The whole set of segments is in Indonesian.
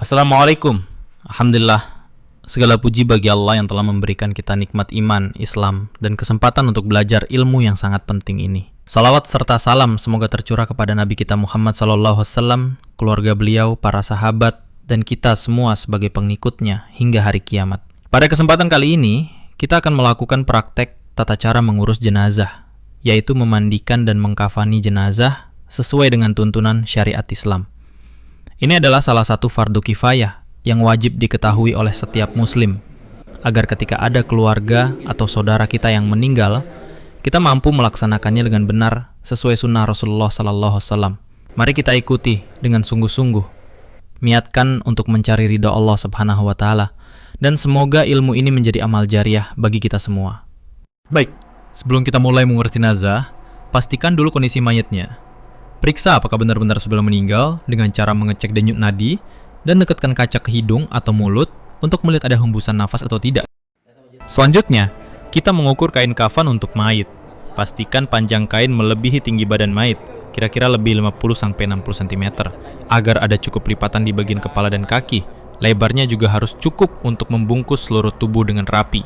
Assalamualaikum. Alhamdulillah, segala puji bagi Allah yang telah memberikan kita nikmat iman, Islam, dan kesempatan untuk belajar ilmu yang sangat penting ini. Salawat serta salam semoga tercurah kepada Nabi kita Muhammad SAW, keluarga beliau, para sahabat, dan kita semua sebagai pengikutnya hingga hari kiamat. Pada kesempatan kali ini, kita akan melakukan praktek tata cara mengurus jenazah, yaitu memandikan dan mengkafani jenazah sesuai dengan tuntunan syariat Islam. Ini adalah salah satu fardu kifayah yang wajib diketahui oleh setiap muslim, agar ketika ada keluarga atau saudara kita yang meninggal, kita mampu melaksanakannya dengan benar sesuai sunnah Rasulullah SAW. Mari kita ikuti dengan sungguh-sungguh, niatkan untuk mencari ridha Allah Subhanahu wa Ta'ala, dan semoga ilmu ini menjadi amal jariah bagi kita semua. Baik, sebelum kita mulai mengurus jenazah, pastikan dulu kondisi mayatnya. Periksa apakah benar-benar sudah meninggal dengan cara mengecek denyut nadi dan dekatkan kaca ke hidung atau mulut untuk melihat ada hembusan nafas atau tidak. Selanjutnya, kita mengukur kain kafan untuk mayit. Pastikan panjang kain melebihi tinggi badan mayit, kira-kira lebih 50-60 cm, agar ada cukup lipatan di bagian kepala dan kaki. Lebarnya juga harus cukup untuk membungkus seluruh tubuh dengan rapi.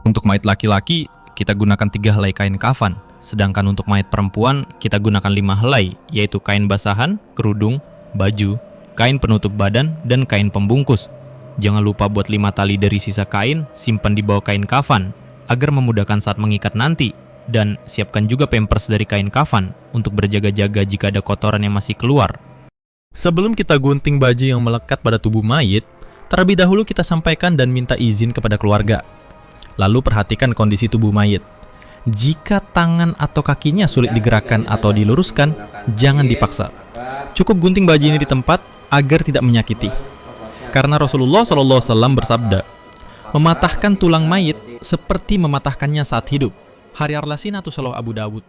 Untuk mayit laki-laki, kita gunakan 3 helai kain kafan. Sedangkan untuk mayat perempuan, kita gunakan 5 helai, yaitu kain basahan, kerudung, baju, kain penutup badan, dan kain pembungkus. Jangan lupa buat 5 tali dari sisa kain, simpan di bawah kain kafan, agar memudahkan saat mengikat nanti. Dan siapkan juga pampers dari kain kafan, untuk berjaga-jaga jika ada kotoran yang masih keluar. Sebelum kita gunting baju yang melekat pada tubuh mayit, terlebih dahulu kita sampaikan dan minta izin kepada keluarga. Lalu perhatikan kondisi tubuh mayit. Jika tangan atau kakinya sulit digerakkan atau diluruskan, jangan dipaksa. Cukup gunting baju ini di tempat agar tidak menyakiti. Karena Rasulullah SAW bersabda, mematahkan tulang mayit seperti mematahkannya saat hidup. Hari Arlasin atau Sahih Abu Dawud.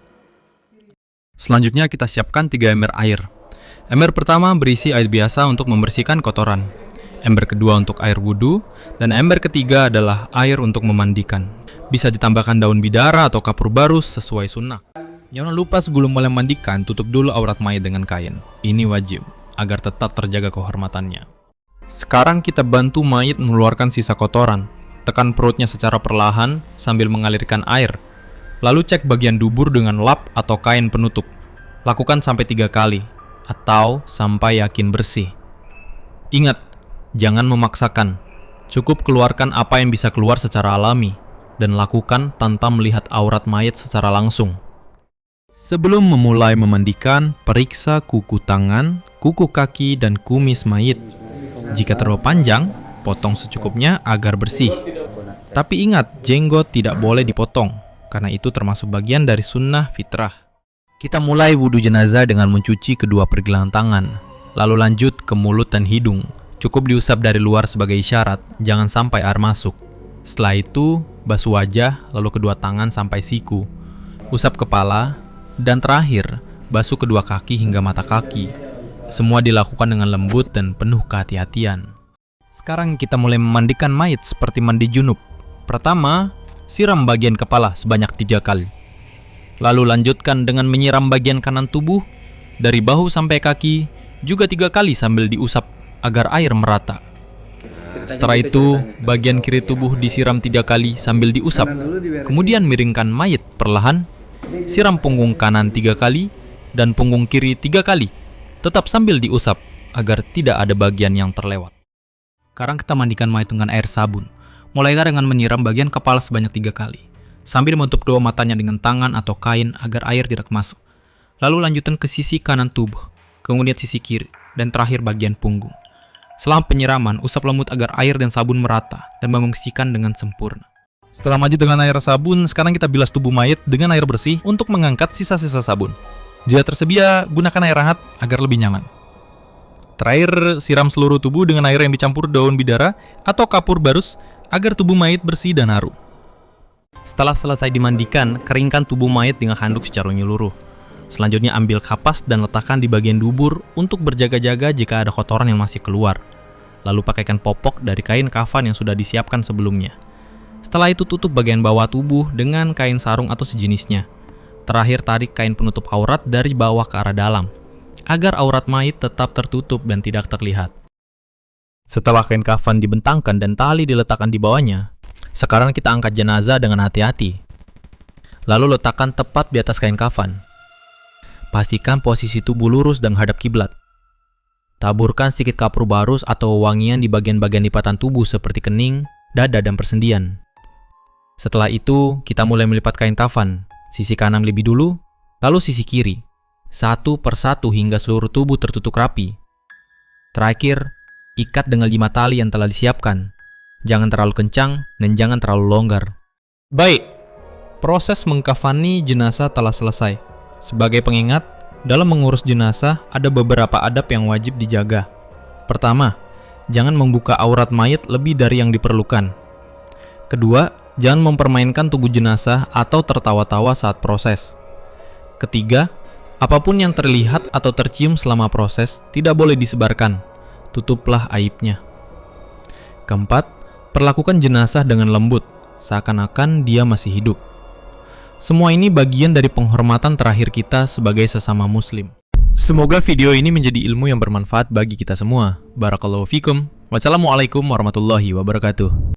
Selanjutnya kita siapkan 3 ember air. Ember pertama berisi air biasa untuk membersihkan kotoran. Ember kedua untuk air wudhu, dan ember ketiga adalah air untuk memandikan. Bisa ditambahkan daun bidara atau kapur barus sesuai sunnah. Jangan lupa sebelum mulai mandikan, tutup dulu aurat mayat dengan kain. Ini wajib, agar tetap terjaga kehormatannya. Sekarang kita bantu mayat mengeluarkan sisa kotoran. Tekan perutnya secara perlahan sambil mengalirkan air. Lalu cek bagian dubur dengan lap atau kain penutup. Lakukan sampai 3 kali, atau sampai yakin bersih. Ingat, jangan memaksakan. Cukup keluarkan apa yang bisa keluar secara alami, dan lakukan tanpa melihat aurat mayat secara langsung. Sebelum memulai memandikan, periksa kuku tangan, kuku kaki, dan kumis mayat. Jika terlalu panjang, potong secukupnya agar bersih. Tapi ingat, jenggot tidak boleh dipotong, karena itu termasuk bagian dari sunnah fitrah. Kita mulai wudhu jenazah dengan mencuci kedua pergelangan tangan, lalu lanjut ke mulut dan hidung. Cukup diusap dari luar sebagai isyarat, jangan sampai air masuk. Setelah itu, basuh wajah, lalu kedua tangan sampai siku. Usap kepala, dan terakhir, basuh kedua kaki hingga mata kaki. Semua dilakukan dengan lembut dan penuh kehati-hatian. Sekarang kita mulai memandikan mayat seperti mandi junub. Pertama, siram bagian kepala sebanyak 3 kali. Lalu lanjutkan dengan menyiram bagian kanan tubuh, dari bahu sampai kaki, juga 3 kali sambil diusap agar air merata. Setelah itu, bagian kiri tubuh disiram 3 kali sambil diusap. Kemudian miringkan mayat perlahan, siram punggung kanan 3 kali, dan punggung kiri 3 kali. Tetap sambil diusap, agar tidak ada bagian yang terlewat. Sekarang kita mandikan mayat dengan air sabun. Mulailah dengan menyiram bagian kepala sebanyak 3 kali, sambil menutup kedua matanya dengan tangan atau kain agar air tidak masuk. Lalu lanjutkan ke sisi kanan tubuh, kemudian sisi kiri, dan terakhir bagian punggung. Selama penyiraman, usap lembut agar air dan sabun merata dan membersihkan dengan sempurna. Setelah mandi dengan air sabun, sekarang kita bilas tubuh mayat dengan air bersih untuk mengangkat sisa-sisa sabun. Jika tersedia, gunakan air hangat agar lebih nyaman. Terakhir, siram seluruh tubuh dengan air yang dicampur daun bidara atau kapur barus agar tubuh mayat bersih dan harum. Setelah selesai dimandikan, keringkan tubuh mayat dengan handuk secara menyeluruh. Selanjutnya ambil kapas dan letakkan di bagian dubur untuk berjaga-jaga jika ada kotoran yang masih keluar. Lalu pakaikan popok dari kain kafan yang sudah disiapkan sebelumnya. Setelah itu tutup bagian bawah tubuh dengan kain sarung atau sejenisnya. Terakhir tarik kain penutup aurat dari bawah ke arah dalam, agar aurat mayit tetap tertutup dan tidak terlihat. Setelah kain kafan dibentangkan dan tali diletakkan di bawahnya, sekarang kita angkat jenazah dengan hati-hati. Lalu letakkan tepat di atas kain kafan. Pastikan posisi tubuh lurus dan menghadap kiblat. Taburkan sedikit kapur barus atau wangian di bagian-bagian lipatan tubuh seperti kening, dada, dan persendian. Setelah itu, kita mulai melipat kain kafan, sisi kanan lebih dulu, lalu sisi kiri, satu per satu hingga seluruh tubuh tertutup rapi. Terakhir, ikat dengan 5 tali yang telah disiapkan. Jangan terlalu kencang dan jangan terlalu longgar. Baik, proses mengkafani jenazah telah selesai. Sebagai pengingat, dalam mengurus jenazah ada beberapa adab yang wajib dijaga. Pertama, jangan membuka aurat mayat lebih dari yang diperlukan. Kedua, jangan mempermainkan tubuh jenazah atau tertawa-tawa saat proses. Ketiga, apapun yang terlihat atau tercium selama proses tidak boleh disebarkan. Tutuplah aibnya. Keempat, perlakukan jenazah dengan lembut, seakan-akan dia masih hidup. Semua ini bagian dari penghormatan terakhir kita sebagai sesama muslim. Semoga video ini menjadi ilmu yang bermanfaat bagi kita semua. Barakallahu fikum. Wassalamualaikum warahmatullahi wabarakatuh.